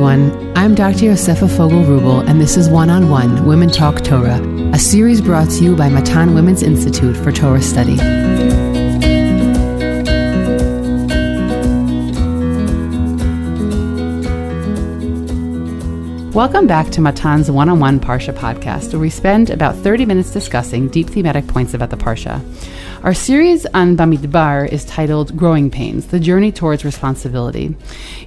everyone. I'm Dr. Yosefa Fogel-Rubel, and this is One-on-One Women Talk Torah, a series brought to you by Matan Women's Institute for Torah Study. Welcome back to Matan's One-on-One Parsha podcast, where we spend about 30 minutes discussing deep thematic points about the parsha. Our series on Bamidbar is titled Growing Pains, the Journey Towards Responsibility.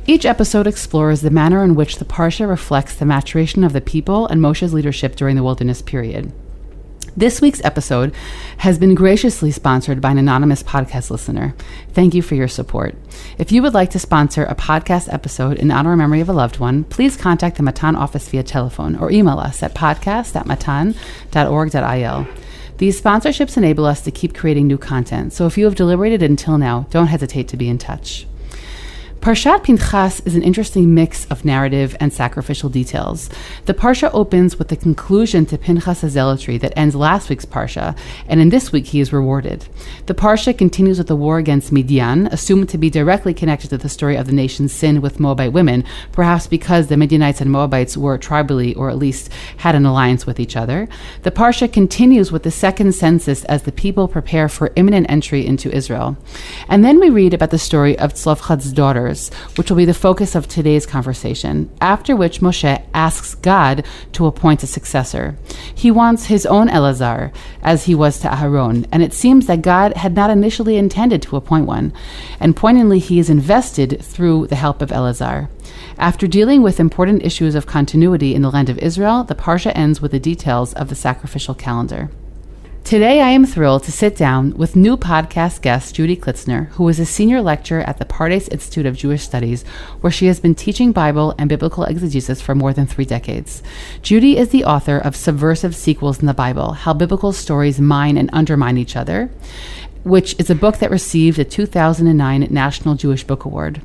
Each episode explores the manner in which the parsha reflects the maturation of the people and Moshe's leadership during the wilderness period. This week's episode has been graciously sponsored by an anonymous podcast listener. Thank you for your support. If you would like to sponsor a podcast episode in honor or memory of a loved one, please contact the Matan office via telephone or email us at podcast@matan.org.il. These sponsorships enable us to keep creating new content, so if you have deliberated until now, don't hesitate to be in touch. Parshat Pinchas is an interesting mix of narrative and sacrificial details. The parsha opens with the conclusion to Pinchas' zealotry that ends last week's parsha, and in this week he is rewarded. The parsha continues with the war against Midian, assumed to be directly connected to the story of the nation's sin with Moabite women, perhaps because the Midianites and Moabites were tribally, or at least had an alliance with each other. The parsha continues with the second census as the people prepare for imminent entry into Israel. And then we read about the story of Zelophehad's daughters, which will be the focus of today's conversation, after which Moshe asks God to appoint a successor. He wants his own Elazar, as he was to Aharon, and it seems that God had not initially intended to appoint one, and poignantly he is invested through the help of Elazar. After dealing with important issues of continuity in the land of Israel, the parsha ends with the details of the sacrificial calendar. Today, I am thrilled to sit down with new podcast guest Judy Klitsner, who is a senior lecturer at the Parshat Institute of Jewish Studies, where she has been teaching Bible and biblical exegesis for more than 3 decades. Judy is the author of Subversive Sequels in the Bible, How Biblical Stories Mine and Undermine Each Other, which is a book that received a 2009 National Jewish Book Award.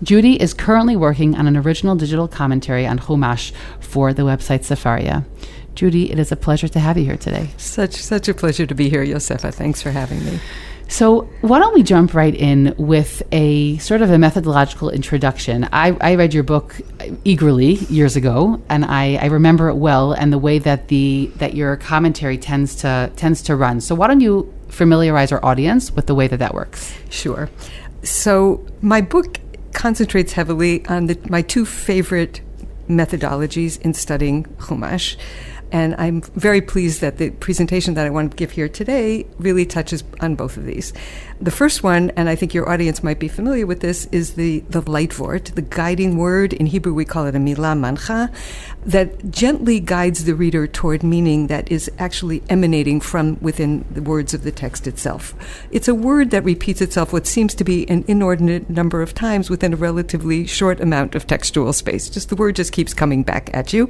Judy is currently working on an original digital commentary on Chumash for the website Sefaria. Judy, it is a pleasure to have you here today. Such a pleasure to be here, Yosefa. Thanks for having me. So why don't we jump right in with a sort of a methodological introduction. I read your book eagerly years ago, and I remember it well, and the way that your commentary tends to run. So why don't you familiarize our audience with the way that works? Sure. So my book concentrates heavily on my 2 favorite methodologies in studying Chumash. And I'm very pleased that the presentation that I want to give here today really touches on both of these. The first one, and I think your audience might be familiar with this, is the leitvort, the guiding word. In Hebrew, we call it a milah mancha, that gently guides the reader toward meaning that is actually emanating from within the words of the text itself. It's a word that repeats itself what seems to be an inordinate number of times within a relatively short amount of textual space. The word just keeps coming back at you.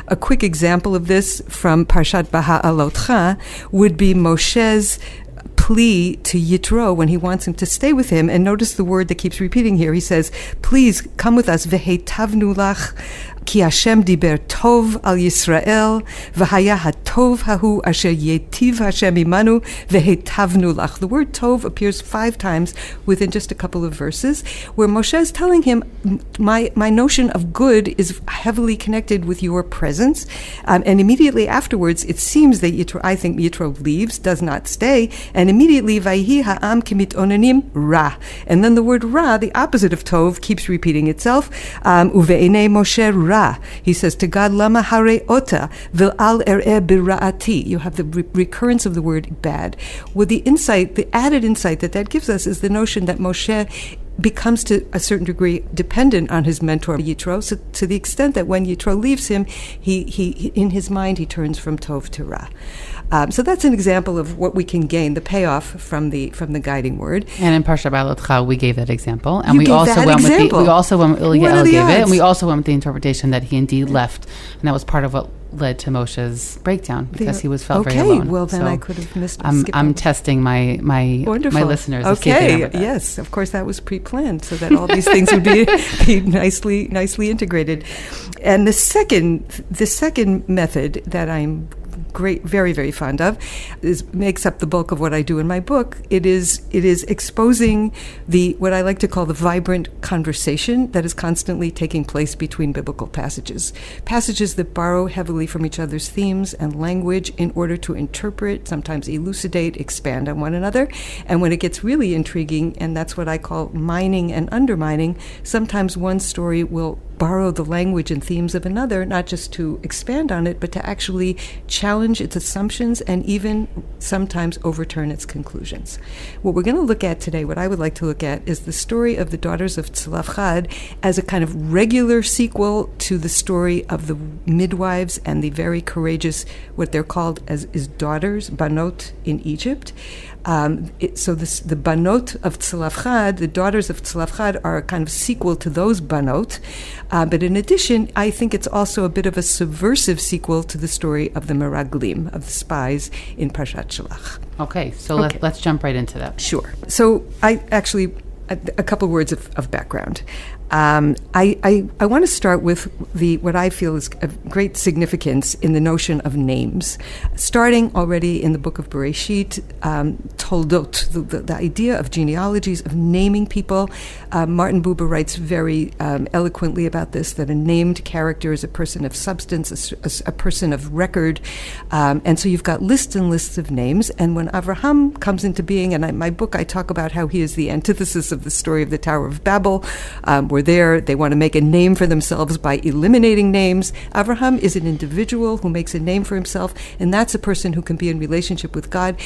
A quick example of this from Parshat Beha'alotcha would be Moshe's plea to Yitro when he wants him to stay with him. And notice the word that keeps repeating here. He says, please come with us. V'heitavnu lach ki Hashem diber tov al Yisrael v'haya hatov hahu asher yetiv Hashem imanu v'heitavnu lach. The word tov appears 5 times within just a couple of verses, where Moshe is telling him, my notion of good is heavily connected with your presence. And immediately afterwards, it seems that Yitro leaves, does not stay, and immediately vayhi ha'am kimit onanim ra. And then the word ra, the opposite of tov, keeps repeating itself. Uve'enei Moshe ra. He says to God, lama hare ota v'al er'eh bira'ati. You have the recurrence of the word bad. Well, the added insight that gives us is the notion that Moshe becomes to a certain degree dependent on his mentor Yitro, so to the extent that when Yitro leaves him, he in his mind he turns from tov to ra. So that's an example of what we can gain, the payoff from the guiding word. And in Parshat Beha'alotcha, we gave that example, and we also went with the interpretation that he indeed left, and that was part of what led to Moshe's breakdown, because he was felt very alone. Okay, well then I could have missed. I'm testing my listeners. Okay, yes, of course that was pre-planned, so that all these things would be nicely integrated. And the second method that I'm very, very fond of, makes up the bulk of what I do in my book. It is exposing what I like to call the vibrant conversation that is constantly taking place between biblical passages that borrow heavily from each other's themes and language in order to interpret, sometimes elucidate, expand on one another. And when it gets really intriguing, and that's what I call mining and undermining, sometimes one story will borrow the language and themes of another, not just to expand on it, but to actually challenge its assumptions and even sometimes overturn its conclusions. What we're going to look at today, what I would like to look at, is the story of the daughters of Zelophehad as a kind of regular sequel to the story of the midwives and the very courageous, what they're called as is daughters, banot, in Egypt. The banot of Zelophehad, the daughters of Zelophehad, are a kind of sequel to those banot. But in addition, I think it's also a bit of a subversive sequel to the story of the meraglim, of the spies in Parshat Shalach. Okay, so let's jump right into that. Sure. So a couple words of background. I want to start with what I feel is of great significance in the notion of names. Starting already in the book of Bereshit, Toldot, the idea of genealogies, of naming people. Martin Buber writes very eloquently about this, that a named character is a person of substance, a person of record. And so you've got lists and lists of names. And when Avraham comes into being, and in my book I talk about how he is the antithesis of the story of the Tower of Babel, where they want to make a name for themselves by eliminating names. Avraham is an individual who makes a name for himself, and that's a person who can be in relationship with God.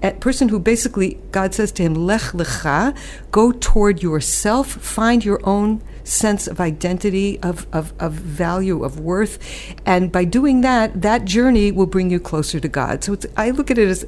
A person who basically, God says to him, Lech lecha, go toward yourself, find your own sense of identity, of value, of worth. And by doing that, that journey will bring you closer to God. So I look at it as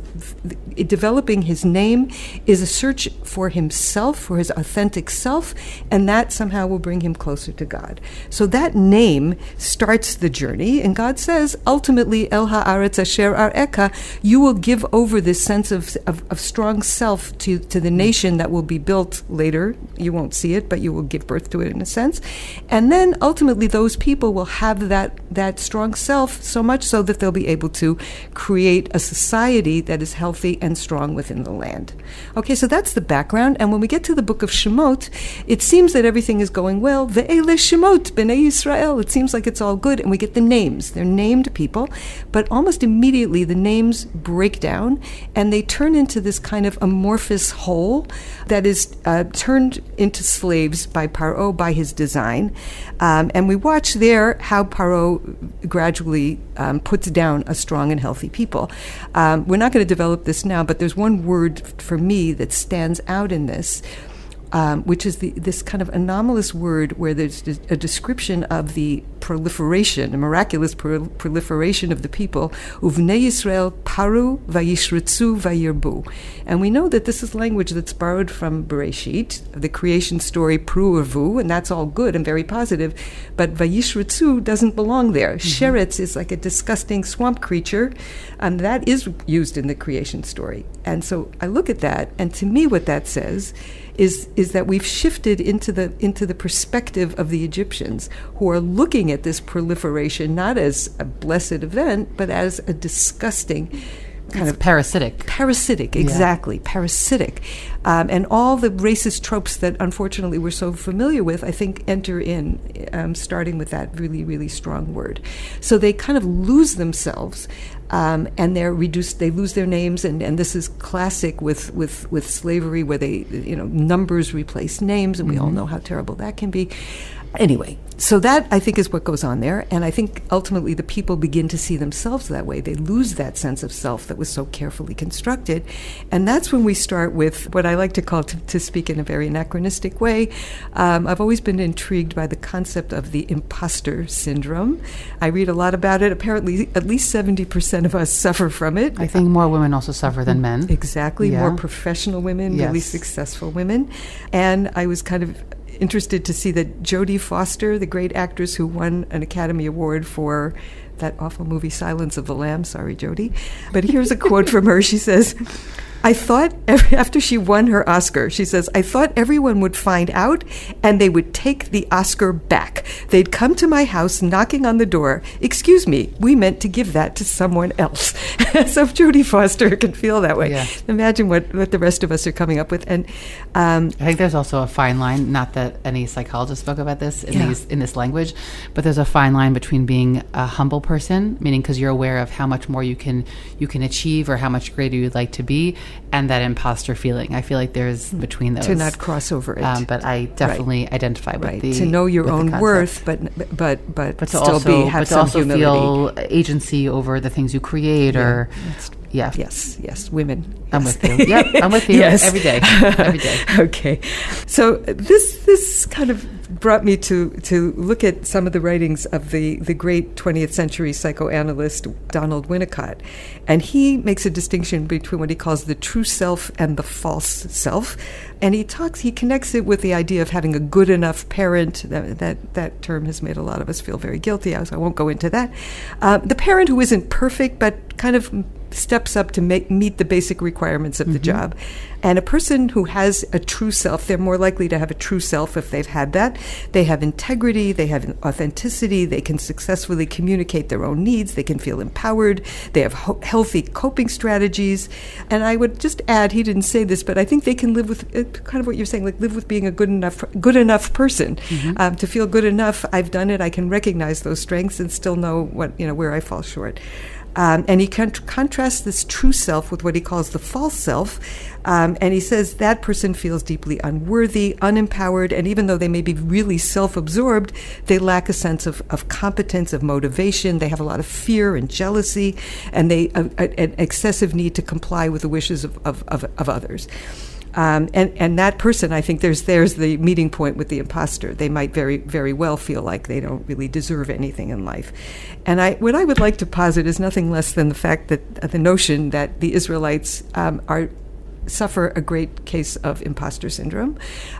developing his name is a search for himself, for his authentic self, and that somehow will bring him closer to God. So that name starts the journey, and God says, ultimately, El ha'aretz asher ar'eka, you will give over this sense of strong self to the nation that will be built later. You won't see it, but you will give birth to it in a sense. And then ultimately those people will have that strong self, so much so that they'll be able to create a society that is healthy and strong within the land. Okay, so that's the background. And when we get to the book of Shemot, it seems that everything is going well. Ve'ele Shemot, Bnei Yisrael. It seems like it's all good. And we get the names. They're named people. But almost immediately the names break down and they turn into this kind of amorphous whole that is turned into slaves by Paro, by his design. And we watch there how Paro gradually puts down a strong and healthy people. We're not going to develop this now, but there's one word for me that stands out in this, which is this kind of anomalous word where there's a description of the proliferation, a miraculous proliferation of the people. Uvnei Yisrael paru vayishritzu vayirbu. And we know that this is language that's borrowed from Bereshit, the creation story pru urvu, and that's all good and very positive, but vayishritzu doesn't belong there. Mm-hmm. Sheretz is like a disgusting swamp creature, and that is used in the creation story. And so I look at that, and to me what that says is that we've shifted into the perspective of the Egyptians, who are looking at this proliferation not as a blessed event, but as a disgusting kind of parasitic, exactly, parasitic. And all the racist tropes that unfortunately we're so familiar with, I think, enter in, starting with that really, really strong word. So they kind of lose themselves, and they're reduced. They lose their names, and this is classic with slavery, where numbers replace names, and we all know how terrible that can be. Anyway, so that, I think, is what goes on there. And I think ultimately the people begin to see themselves that way. They lose that sense of self that was so carefully constructed. And that's when we start with what I like to call, to speak in a very anachronistic way, I've always been intrigued by the concept of the imposter syndrome. I read a lot about it. Apparently, at least 70% of us suffer from it. I think more women also suffer than men. Exactly. Yeah. More professional women, yes. Really successful women. And I was kind of interested to see that Jodie Foster, the great actress who won an Academy Award for that awful movie Silence of the Lambs, sorry Jodie, but here's a quote from her. She says, I thought after she won her Oscar, she says, I thought everyone would find out and they would take the Oscar back. They'd come to my house knocking on the door. Excuse me, we meant to give that to someone else. So if Jodie Foster can feel that way, imagine what the rest of us are coming up with. And I think there's also a fine line, not that any psychologist spoke about this in this language, but there's a fine line between being a humble person, meaning because you're aware of how much more you can achieve or how much greater you'd like to be, and that imposter feeling. I feel like there's between those. To not cross over it. But I definitely identify with the to know your own worth, but to still also, have some humility. Feel agency over the things you create, or yes, women. I'm with you. Yep, I'm with you. Every day. Okay, so this kind of brought me to look at some of the writings of the great 20th century psychoanalyst Donald Winnicott, and he makes a distinction between what he calls the true self and the false self, and he connects it with the idea of having a good enough parent. That term has made a lot of us feel very guilty, so I won't go into that. The parent who isn't perfect but kind of steps up to meet the basic requirements of the job. And a person who has a true self, they're more likely to have a true self if they've had that. They have integrity, they have authenticity, they can successfully communicate their own needs, they can feel empowered, they have healthy coping strategies. And I would just add, he didn't say this, but I think they can live with kind of what you're saying, like live with being a good enough person. To feel good enough, I've done it, I can recognize those strengths and still know where I fall short. And he contrasts this true self with what he calls the false self. And he says that person feels deeply unworthy, unempowered, and even though they may be really self-absorbed, they lack a sense of competence, of motivation. They have a lot of fear and jealousy, and an excessive need to comply with the wishes of others. And that person, I think there's the meeting point with the imposter. They might very, very well feel like they don't really deserve anything in life. And what I would like to posit is nothing less than the fact that the notion that the Israelites suffer a great case of imposter syndrome.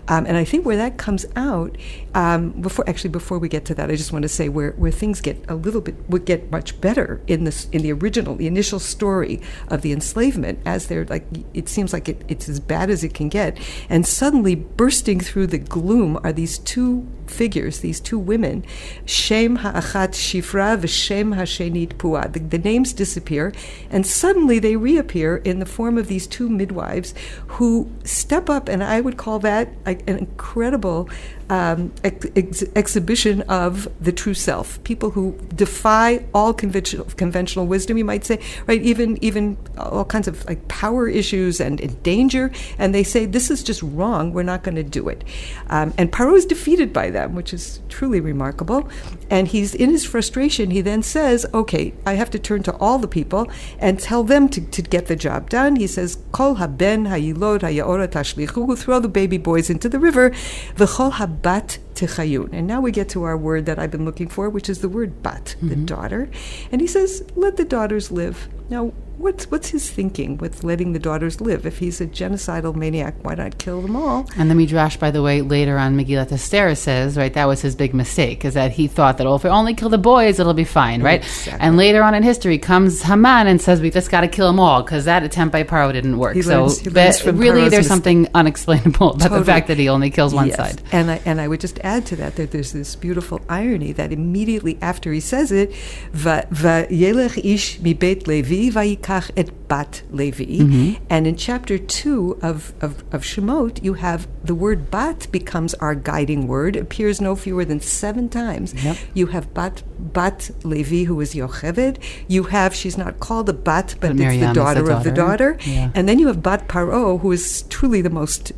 And I think where that comes out, before we get to that, I just want to say where things would get much better in the initial story of the enslavement, as they're like, it seems like it's as bad as it can get. And suddenly bursting through the gloom are these two figures, these two women, Shem ha'achat Shifra v'Shem ha'shenit Pua. The names disappear, and suddenly they reappear in the form of these two midwives who step up, and I would call that an incredible exhibition of the true self. People who defy all conventional wisdom, you might say, right? Even all kinds of like power issues and danger, and they say this is just wrong. We're not going to do it. And Paro is defeated by them, which is truly remarkable. And he's in his frustration. He then says, "Okay, I have to turn to all the people and tell them to get the job done." He says, "Kol haben hayilot hayaora tashlichu," throw the baby boys into the river. V'chol habat techayun. And now we get to our word that I've been looking for, which is the word bat, the daughter. And he says, "Let the daughters live." Now, what's his thinking with letting the daughters live? If he's a genocidal maniac, why not kill them all? And the Midrash, by the way, later on Megillat Esther says, right, that was his big mistake, is that he thought that, if we only kill the boys, it'll be fine, right? Exactly. And later on in history comes Haman and says, we just got to kill them all, because that attempt by Paro didn't work. He learns from really, Paro's there's something unexplainable about the fact that he only kills one side. And I would just add to that there's this beautiful irony that immediately after he says it, Vayelech ish mi beit Levi vayikach et bat Levi. And in chapter 2 of Shemot, you have the word bat becomes our guiding word. It appears no fewer than 7 times. Yep. You have bat Levi, who is Yocheved. You have, she's not called a bat, but it's the daughter of the daughter. Yeah. And then you have bat Paro, who is truly the most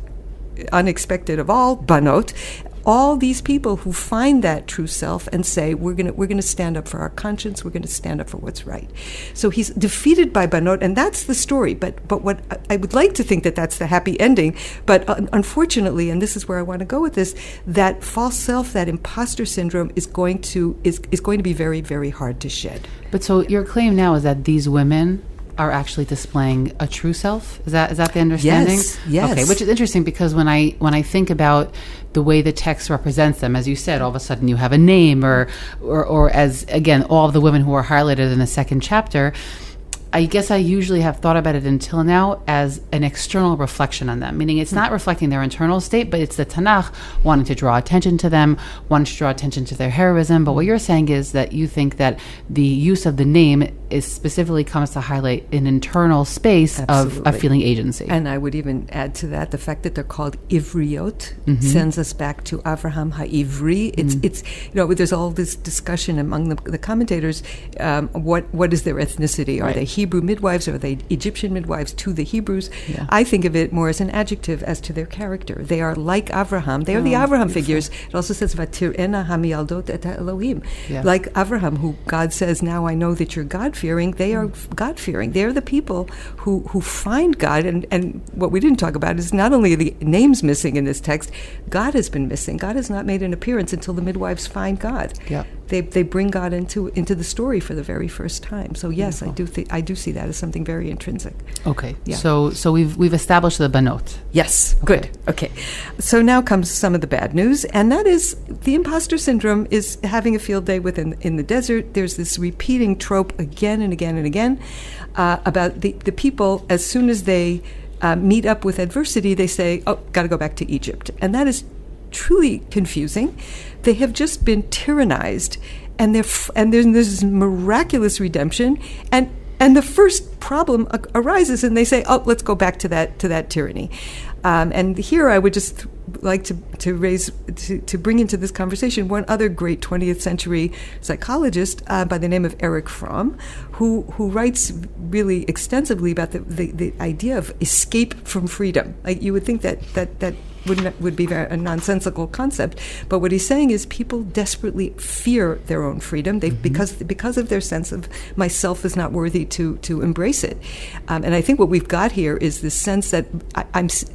unexpected of all banot. All these people who find that true self and say, we're gonna stand up for our conscience, we're gonna stand up for what's right. So he's defeated by Banot, and that's the story. But what I would like to think that's the happy ending, but unfortunately, and this is where I want to go with this, that false self, that imposter syndrome is going to be very, very hard to shed. But so your claim now is that these women are actually displaying a true self? Is that the understanding? Yes. Okay, which is interesting because when I think about the way the text represents them, as you said, all of a sudden you have a name or as again all of the women who are highlighted in the second chapter, I guess I usually have thought about it until now as an external reflection on them, meaning it's not reflecting their internal state, but it's the Tanakh wanting to draw attention to them, wanting to draw attention to their heroism. But what you're saying is that you think that the use of the name is specifically comes to highlight an internal space of feeling agency. And I would even add to that the fact that they're called Ivriot sends us back to Avraham HaIvri. It's there's all this discussion among the commentators. What is their ethnicity? Are they Hebrew midwives? Are they Egyptian midwives to the Hebrews? Yeah. I think of it more as an adjective as to their character. They are like Avraham. They are the Avraham figures. It also says Vatirena Hamialdot et Elohim. Yeah. Like Avraham, who God says, now I know that you're God-fearing. They are God-fearing. They are the people who find God. And what we didn't talk about is not only the names missing in this text, God has been missing. God has not made an appearance until the midwives find God. Yeah. They bring God into the story for the very first time. So yes, beautiful. I do see that as something very intrinsic. Okay. Yeah. So we've established the banot. Yes. Okay. Good. Okay. So now comes some of the bad news, and that is the imposter syndrome is having a field day in the desert. There's this repeating trope again and again and again about the people as soon as they meet up with adversity, they say, "Oh, got to go back to Egypt," and that is truly confusing. They have just been tyrannized, and there's this miraculous redemption, and the first problem arises, and they say, "Oh, let's go back to that tyranny." And here, I would just like to bring into this conversation one other great 20th century psychologist by the name of Erich Fromm, who writes really extensively about the idea of escape from freedom. Like, you would think that would be a nonsensical concept, but what he's saying is people desperately fear their own freedom. They because of their sense of myself is not worthy to embrace it. And I think what we've got here is this sense that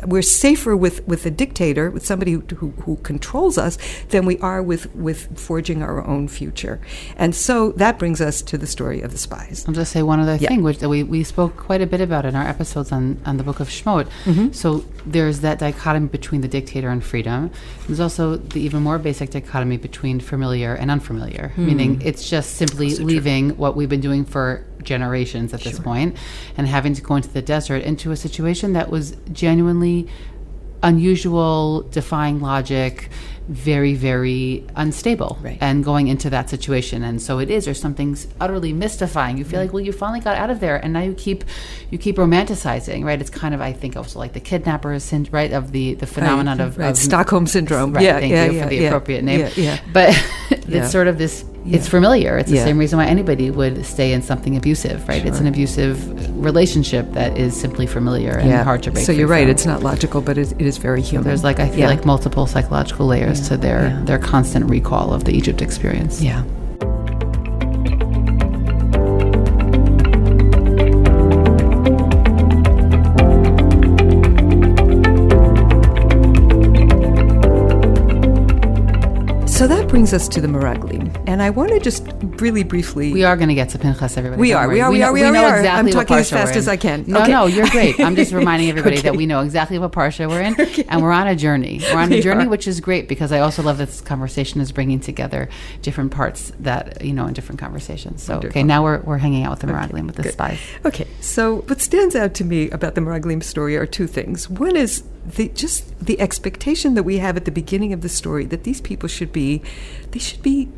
we're safer with a dictator, with somebody who controls us, than we are with forging our own future. And so that brings us to the story of the spies. I'll just say one other thing, which we spoke quite a bit about in our episodes on the book of Shemot. So there's that dichotomy between the dictator and freedom. There's also the even more basic dichotomy between familiar and unfamiliar, meaning it's just simply leaving what we've been doing for generations at this point and having to go into the desert, into a situation that was genuinely unusual, defying logic, very, very unstable, and going into that situation. And so there's something utterly mystifying. You feel like, well, you finally got out of there, and now you keep romanticizing, right? It's kind of, I think, also like the kidnapper, right, of the phenomenon of Stockholm syndrome. Right, thank you for the appropriate name. But it's sort of this. It's familiar. It's the same reason why anybody would stay in something abusive, right? It's an abusive relationship that is simply familiar and hard to break. So you're right. It's not logical, but it is very human. So there's I feel like multiple psychological layers to their constant recall of the Egypt experience. Yeah. So that brings us to the Meraglim, and I want to just really briefly. We are going to get to Pinchas, everybody. We are. We know exactly. I'm talking as what parsha fast as I can. No, you're great. I'm just reminding everybody that we know exactly what parsha we're in, and we're on a journey. We're on a journey, which is great because I also love that this conversation is bringing together different parts that in different conversations. So Wonderful. Now we're hanging out with the Meraglim, with the spies. Okay, so what stands out to me about the Meraglim story are two things. One is the expectation that we have at the beginning of the story that these people should be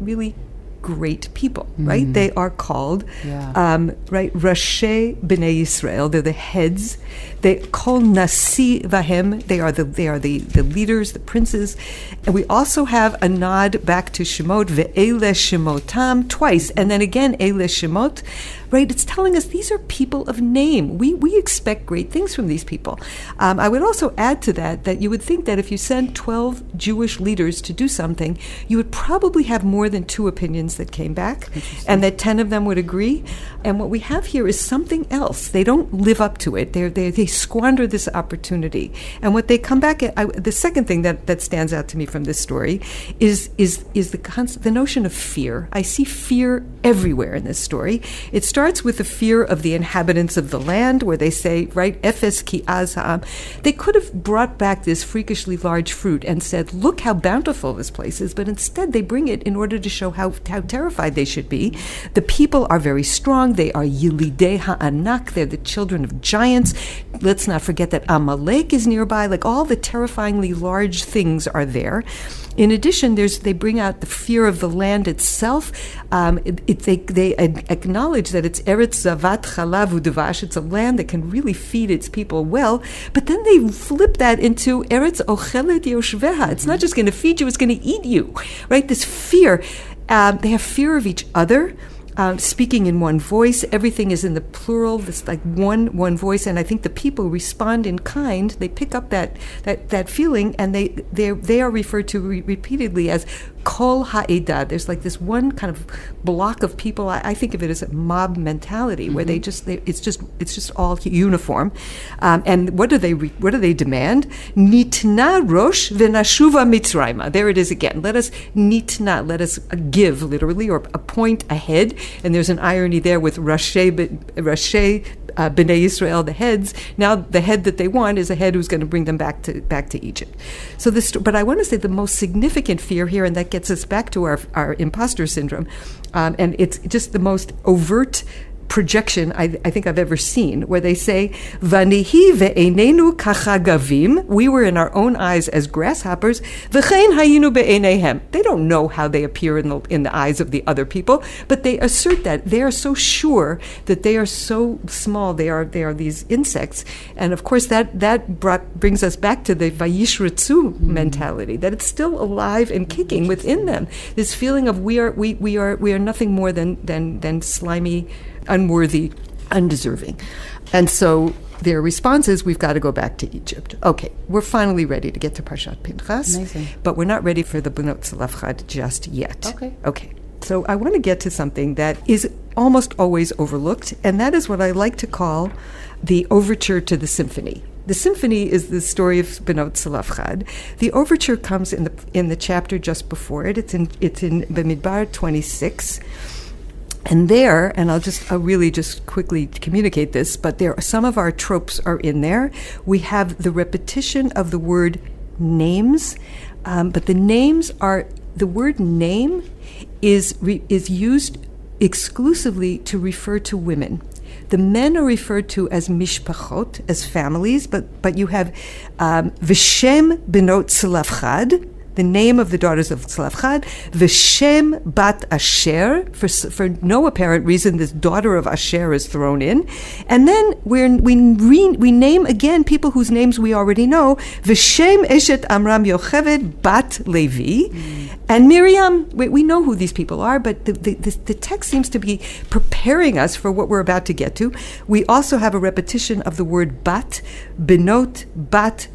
really great people, right? They are called, Rashi B'nai Yisrael. They're the heads. They call Nasi Vahem. They are the leaders, the princes. And we also have a nod back to Shemot, Ve'ele Shemotam, twice, and then again Eile Shemot. Right? It's telling us these are people of name. We expect great things from these people. I would also add to that you would think that if you send 12 Jewish leaders to do something, you would probably have more than 2 opinions that came back, and that 10 of them would agree. And what we have here is something else. They don't live up to it. They squander this opportunity. And what they come back at, the second thing that stands out to me from this story is the notion of fear. I see fear everywhere in this story. It starts starts with the fear of the inhabitants of the land, where they say, right, Efes ki az ha'am. They could have brought back this freakishly large fruit and said, look how bountiful this place is, but instead they bring it in order to show how terrified they should be. The people are very strong. They are Yilidei ha'anak. They're the children of giants. Let's not forget that Amalek is nearby. Like, all the terrifyingly large things are there. In addition, they bring out the fear of the land itself. They acknowledge that it's Eretz Zavat Chalav U'Dvash. It's a land that can really feed its people well. But then they flip that into Eretz Ochelet Yoshveha. It's not just going to feed you; it's going to eat you. Right? This fear. They have fear of each other. Speaking in one voice, everything is in the plural. This like one voice, and I think the people respond in kind. They pick up that feeling, and they are referred to repeatedly as Kol Ha'edah. There's like this one kind of block of people. I think of it as a mob mentality, where it's just all uniform. And what do they demand? Nitna rosh v'nashuva mitzrayma. There it is again. Let us give, literally, or appoint a head. And there's an irony there with Rashi B'nai Yisrael, the heads. Now the head that they want is a head who's going to bring them back to Egypt. So but I want to say the most significant fear here, and that gets us back to our imposter syndrome, and it's just the most overt projection I think I've ever seen, where they say, Vanihi ve'einenu kachagavim, we were in our own eyes as grasshoppers, v'chein hayinu be'eineihem. They don't know how they appear in the eyes of the other people, but they assert that. They are so sure that they are so small, they are these insects. And of course that brings us back to the vayishritzu mentality, that it's still alive and kicking within them. This feeling of we are nothing more than slimy, unworthy, undeserving. And so their response is, we've got to go back to Egypt. Okay, we're finally ready to get to Parshat Pinchas. Amazing. But we're not ready for the Bnot Zelophehad just yet. Okay. So I want to get to something that is almost always overlooked, and that is what I like to call the overture to the symphony. The symphony is the story of Bnot Zelophehad. The overture comes in the chapter just before it. It's in Bamidbar 26. And there, and I'll really just quickly communicate this, but some of our tropes are in there. We have the repetition of the word names, but the word name is used exclusively to refer to women. The men are referred to as mishpachot, as families, but you have v'shem benot Zelophehad, the name of the daughters of Zelophehad, V'shem bat Asher, for no apparent reason, this daughter of Asher is thrown in. And then we name again people whose names we already know, V'shem eshet Amram Yocheved bat Levi. And Miriam, we know who these people are, but the text seems to be preparing us for what we're about to get to. We also have a repetition of the word bat, benot, bat.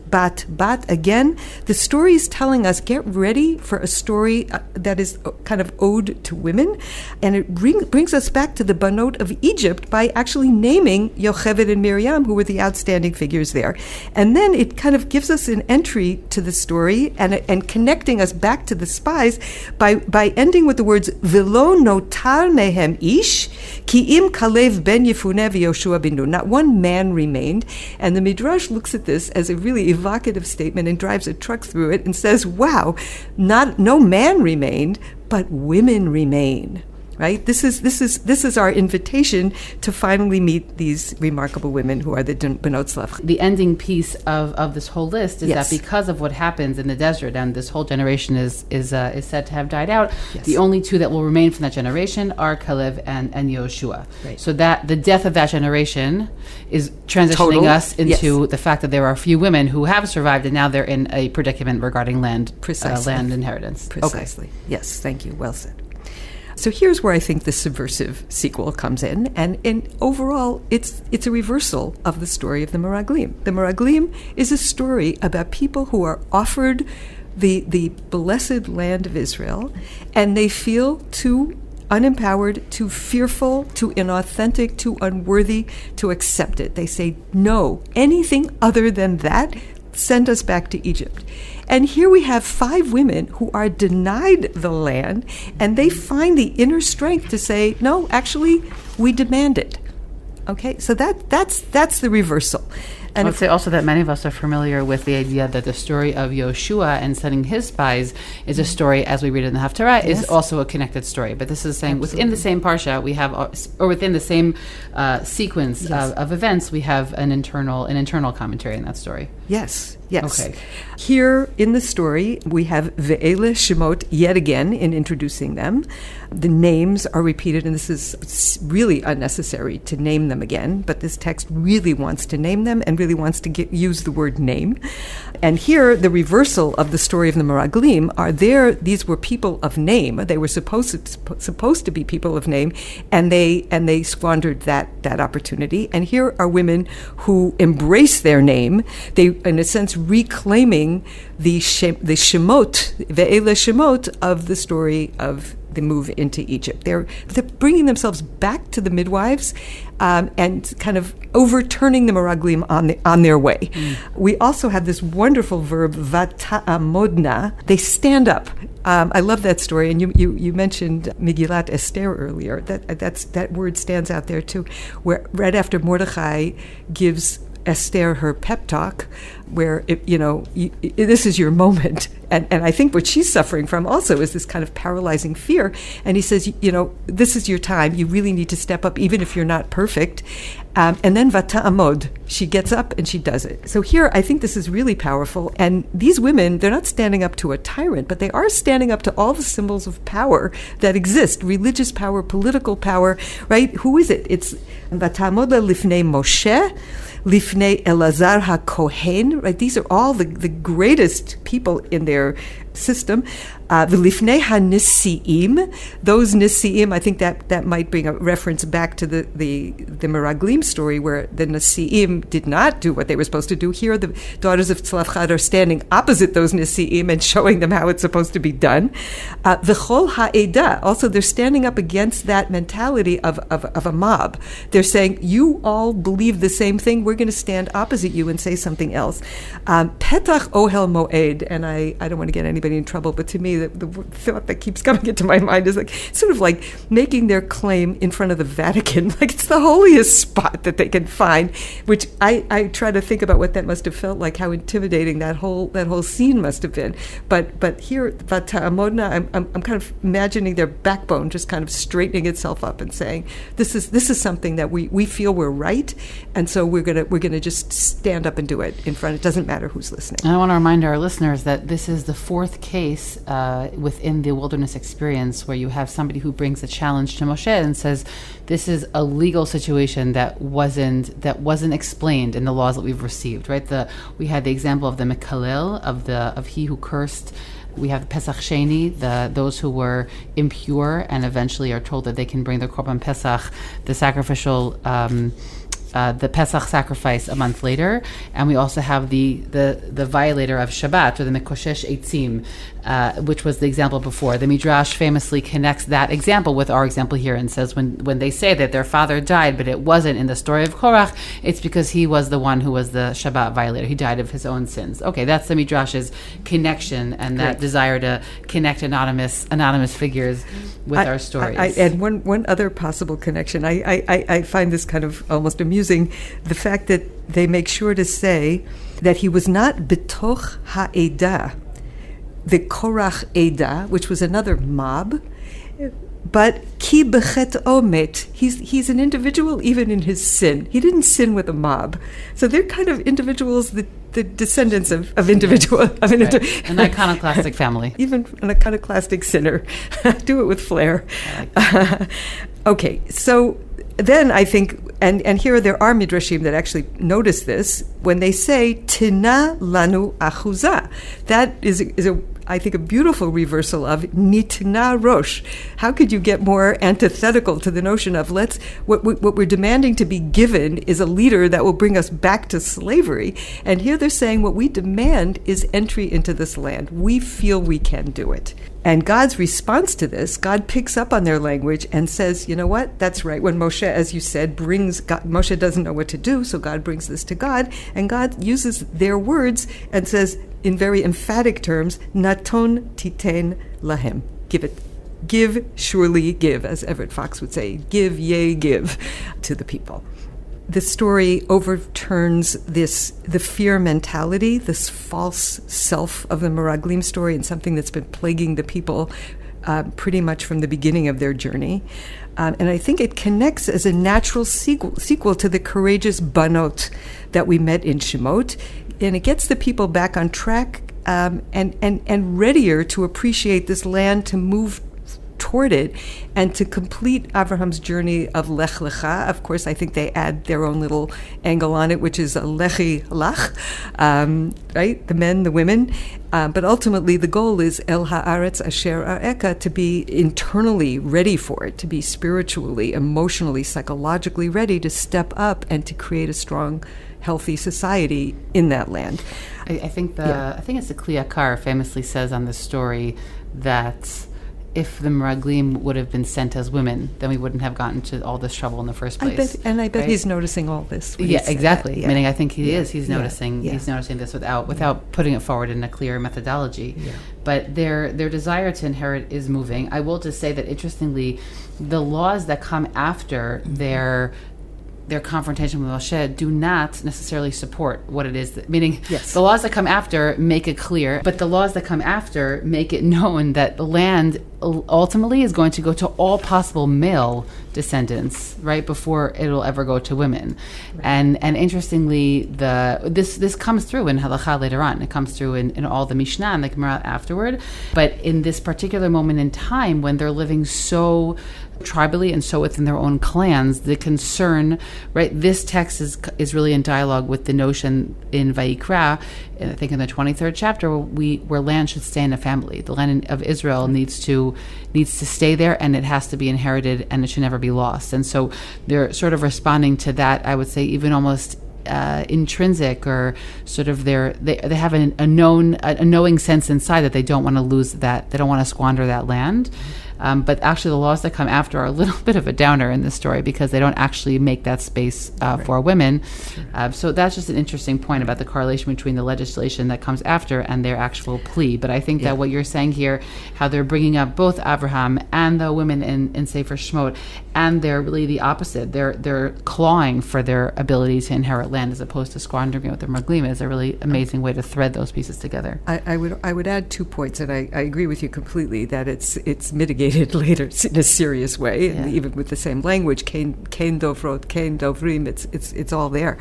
Again, the story is telling us, get ready for a story that is kind of ode to women, and it brings us back to the Banot of Egypt by actually naming Yocheved and Miriam, who were the outstanding figures there. And then it kind of gives us an entry to the story and connecting us back to the spies by ending with the words, V'lo notar mehem ish, ki im Kalev ben Yefuneh v'Yoshua bin Nun. Not one man remained. And the Midrash looks at this as a really evocative statement and drives a truck through it and says, wow, no man remained, but women remain. Right? This is our invitation to finally meet these remarkable women who are the Bnot Zelophehad. The ending piece of this whole list is Yes. that because of what happens in the desert, and this whole generation is said to have died out, Yes. the only two that will remain from that generation are Caleb and Yoshua. Right. So that the death of that generation is transitioning us into the fact that there are a few women who have survived, and now they're in a predicament regarding land inheritance. Precisely. Okay. Yes, thank you. Well said. So here's where I think the subversive sequel comes in, and overall, it's a reversal of the story of the Meraglim. The Meraglim is a story about people who are offered the blessed land of Israel, and they feel too unempowered, too fearful, too inauthentic, too unworthy to accept it. They say, no, anything other than that, send us back to Egypt. And here we have 5 women who are denied the land, and they find the inner strength to say, no, actually, we demand it. Okay, so that's the reversal. And I would say also that many of us are familiar with the idea that the story of Yoshua and sending his spies is a story, as we read it in the Haftarah, is also a connected story. But this is saying within the same parsha, we have, or within the same sequence of events, we have an internal commentary in that story. Yes. Okay. Here in the story, we have Ve'ele Shemot yet again in introducing them. The names are repeated, and this is really unnecessary to name them again, but this text really wants to name them and really wants to use the word name. And here, the reversal of the story of the Meraglim are these were people of name. They were supposed to be people of name, and they squandered that opportunity. And here are women who embrace their name. They, in a sense, reclaiming the shemot, ve'ele shemot of the story of the move into Egypt. They're bringing themselves back to the midwives and kind of overturning the meraglim on their way. We also have this wonderful verb, vata'amodna. They stand up. I love that story, and you mentioned Megillat Esther earlier. That word stands out there too, where right after Mordechai gives Esther her pep talk, where this is your moment, and I think what she's suffering from also is this kind of paralyzing fear. And he says, this is your time. You really need to step up, even if you're not perfect. And then vata'amod, she gets up and she does it. So here, I think this is really powerful. And these women, they're not standing up to a tyrant, but they are standing up to all the symbols of power that exist: religious power, political power. Right? Who is it? It's vata'amod lifnei Moshe, Lifnei Elazar HaKohen, right? These are all the greatest people in their system. V'lifnei HaNisi'im, those Nisi'im, I think that might bring a reference back to the Meraglim story, where the Nisi'im did not do what they were supposed to do. Here, the daughters of Zelophehad are standing opposite those Nisi'im and showing them how it's supposed to be done. V'chol ha'eda, also they're standing up against that mentality of a mob. They're saying, you all believe the same thing, we're going to stand opposite you and say something else. Petach ohel moed, and I don't want to get anybody in trouble, but to me, the thought that keeps coming into my mind is sort of like making their claim in front of the Vatican, like it's the holiest spot that they can find. Which I try to think about what that must have felt like, how intimidating that whole scene must have been. But here, Vata'amodna, I'm kind of imagining their backbone just kind of straightening itself up and saying, this is something that we feel we're right, and so we're gonna just stand up and do it in front. It doesn't matter who's listening. And I want to remind our listeners that this is the fourth case within the wilderness experience where you have somebody who brings a challenge to Moshe and says, this is a legal situation that wasn't explained in the laws that we've received. Right? We had the example of the Mekalel, of he who cursed. We have the Pesach Sheni, those who were impure and eventually are told that they can bring their Korban Pesach, the sacrificial. The Pesach sacrifice a month later, and we also have the violator of Shabbat, or the Mekoshesh Eitzim, which was the example before. The Midrash famously connects that example with our example here and says when they say that their father died, but it wasn't in the story of Korach, it's because he was the one who was the Shabbat violator. He died of his own sins. Okay, that's the Midrash's connection and that desire to connect anonymous figures with our stories. And one other possible connection, I find this kind of almost amusing, the fact that they make sure to say that he was not betoch ha'eda, the Korach Eda, which was another mob, but ki bechet omet. He's an individual even in his sin. He didn't sin with a mob. So they're kind of individuals, the descendants of individual. Right. An iconoclastic family. Even an iconoclastic sinner. Do it with flair. Like okay, so then I think, and here there are midrashim that actually notice this when they say "Tina lanu achuza." That is I think a beautiful reversal of nitna rosh. How could you get more antithetical to the notion of what we're demanding to be given is a leader that will bring us back to slavery? And here they're saying what we demand is entry into this land. We feel we can do it. And God's response to this, God picks up on their language and says, you know what, that's right. When Moshe, as you said, Moshe doesn't know what to do, so God brings this to God, and God uses their words and says, in very emphatic terms, naton titen lahem, give it give, surely give, as Everett Fox would say, give, yea, give to the people. The story overturns the fear mentality, this false self of the Meraglim story, and something that's been plaguing the people pretty much from the beginning of their journey. And I think it connects as a natural sequel to the courageous banot that we met in Shemot. And it gets the people back on track and readier to appreciate this land, to move toward it, and to complete Abraham's journey of Lech Lecha. Of course, I think they add their own little angle on it, which is a Lechi Lach, right? The men, the women. But ultimately, the goal is El Haaretz Asher Areka, to be internally ready for it, to be spiritually, emotionally, psychologically ready to step up and to create a strong, healthy society in that land. I think it's the Kli Yakar famously says on this story that if the Meraglim would have been sent as women, then we wouldn't have gotten to all this trouble in the first place. I bet right? he's noticing all this. Yeah, exactly. Yeah. Meaning, I think he is. He's noticing. He's noticing this without putting it forward in a clear methodology. Yeah. But their desire to inherit is moving. I will just say that, interestingly, the laws that come after their confrontation with Moshe do not necessarily support what it is. Meaning, the laws that come after make it clear, but the laws that come after make it known that the land ultimately is going to go to all possible male descendants, right, before it'll ever go to women. Right. And interestingly, this comes through in Halakha later on. It comes through in all the Mishnah and the Gemara afterward. But in this particular moment in time, when they're living so tribally and so within their own clans, the concern, right, this text is really in dialogue with the notion in Vayikra, I think in the 23rd chapter, where land should stay in a family. The land of Israel needs to stay there, and it has to be inherited, and it should never be lost. And so they're sort of responding to that, I would say, even almost intrinsic, or sort of they have a knowing sense inside that they don't want to lose that, they don't want to squander that land. But actually, the laws that come after are a little bit of a downer in this story, because they don't actually make that space for women. So that's just an interesting point about the correlation between the legislation that comes after and their actual plea. But I think that what you're saying here, how they're bringing up both Abraham and the women in Sefer Shemot, and they're really the opposite. They're clawing for their ability to inherit land as opposed to squandering it with their Meraglim, is a really amazing way to thread those pieces together. I would add 2 points, and I agree with you completely that it's mitigated later in a serious way, and even with the same language, Kain Dovrot, Kain Dovrim, it's all there.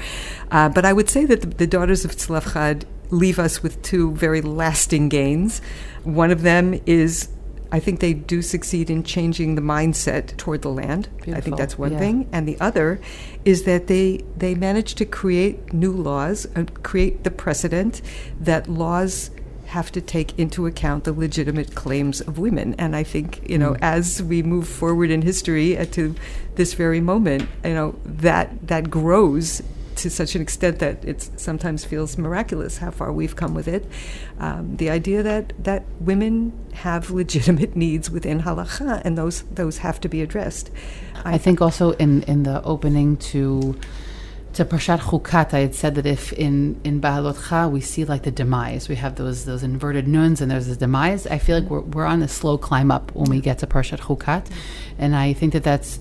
But I would say that the daughters of Zelophehad leave us with 2 very lasting gains. One of them is, I think they do succeed in changing the mindset toward the land. Beautiful. I think that's one thing. And the other is that they manage to create new laws and create the precedent that laws have to take into account the legitimate claims of women. And I think, as we move forward in history to this very moment, that grows to such an extent that it sometimes feels miraculous how far we've come with it. The idea that women have legitimate needs within halakha, and those have to be addressed. I think also in the opening to Parshat Chukat, I had said that if in Bahalotcha we see like the demise, we have those inverted nuns and there's this demise, I feel like we're on a slow climb up when we get to Parshat Chukat. And I think that's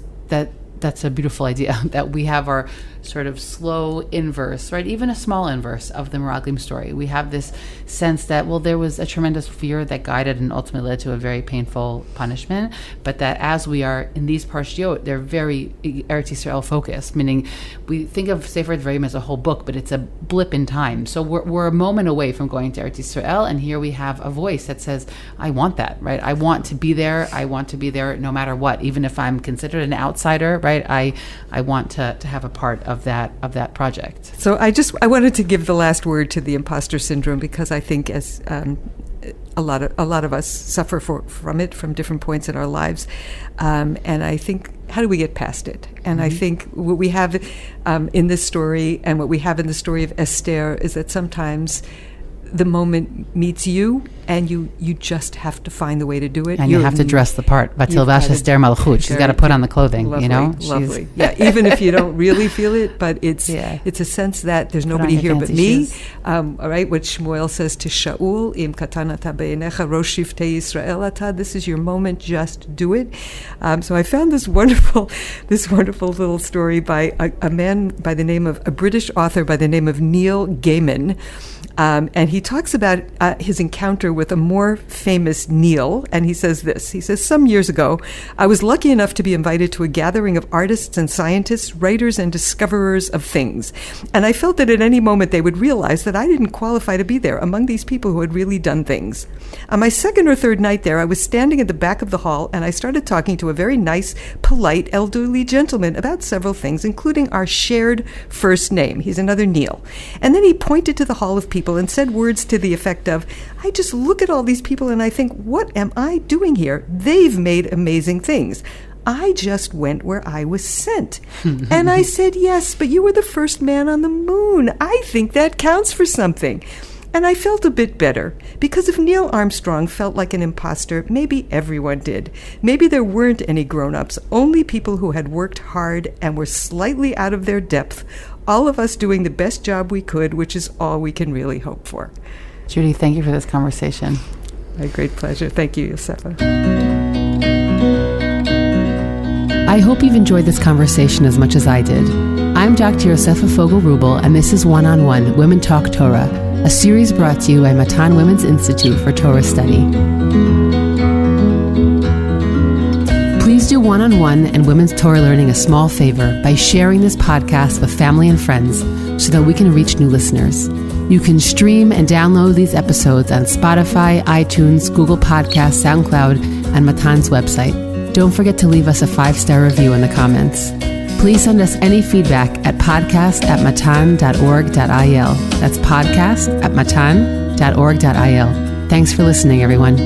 a beautiful idea, that we have our sort of slow inverse, right? Even a small inverse of the Meraglim story. We have this sense that, there was a tremendous fear that guided and ultimately led to a very painful punishment, but that as we are in these parshiot, they're very Eretz Yisrael focused, meaning we think of Sefer Dvarim as a whole book, but it's a blip in time. So we're a moment away from going to Eretz Yisrael, and here we have a voice that says, I want that, right? I want to be there. I want to be there no matter what, even if I'm considered an outsider, right? I want to have a part of that project. So I wanted to give the last word to the imposter syndrome, because I think as a lot of us suffer from it from different points in our lives, and I think, how do we get past it? And I think what we have in this story, and what we have in the story of Esther, is that sometimes the moment meets you, and you just have to find the way to do it. And you have to dress the part. Vatilvash Esther Malchut. She's got to put on the clothing, lovely, you know? Lovely. Yeah, even if you don't really feel it, but it's a sense that there's nobody here but me. All right, what Shmuel says to Shaul, Im katanata be'enecha rosh shiftei Yisrael ata, this is your moment, just do it. So I found this wonderful little story by a man by the name of, a British author by the name of Neil Gaiman. And he talks about his encounter with a more famous Neil, and he says this. He says, some years ago, I was lucky enough to be invited to a gathering of artists and scientists, writers and discoverers of things. And I felt that at any moment they would realize that I didn't qualify to be there among these people who had really done things. On my second or third night there, I was standing at the back of the hall, and I started talking to a very nice, polite, elderly gentleman about several things, including our shared first name. He's another Neil. And then he pointed to the hall of people and said words to the effect of, I just look at all these people and I think, what am I doing here? They've made amazing things. I just went where I was sent. And I said, yes, but you were the first man on the moon. I think that counts for something. And I felt a bit better, because if Neil Armstrong felt like an imposter, maybe everyone did. Maybe there weren't any grown-ups, only people who had worked hard and were slightly out of their depth, all of us doing the best job we could, which is all we can really hope for. Judy, thank you for this conversation. My great pleasure. Thank you, Yosefa. I hope you've enjoyed this conversation as much as I did. I'm Dr. Yosefa Fogel-Rubel, and this is One-on-One Women Talk Torah, a series brought to you by Matan Women's Institute for Torah Study. Please do One-on-One and Women's Torah Learning a small favor by sharing this podcast with family and friends so that we can reach new listeners. You can stream and download these episodes on Spotify, iTunes, Google Podcasts, SoundCloud, and Matan's website. Don't forget to leave us a 5-star review in the comments. Please send us any feedback at podcast@matan.org.il. That's podcast@matan.org.il. Thanks for listening, everyone.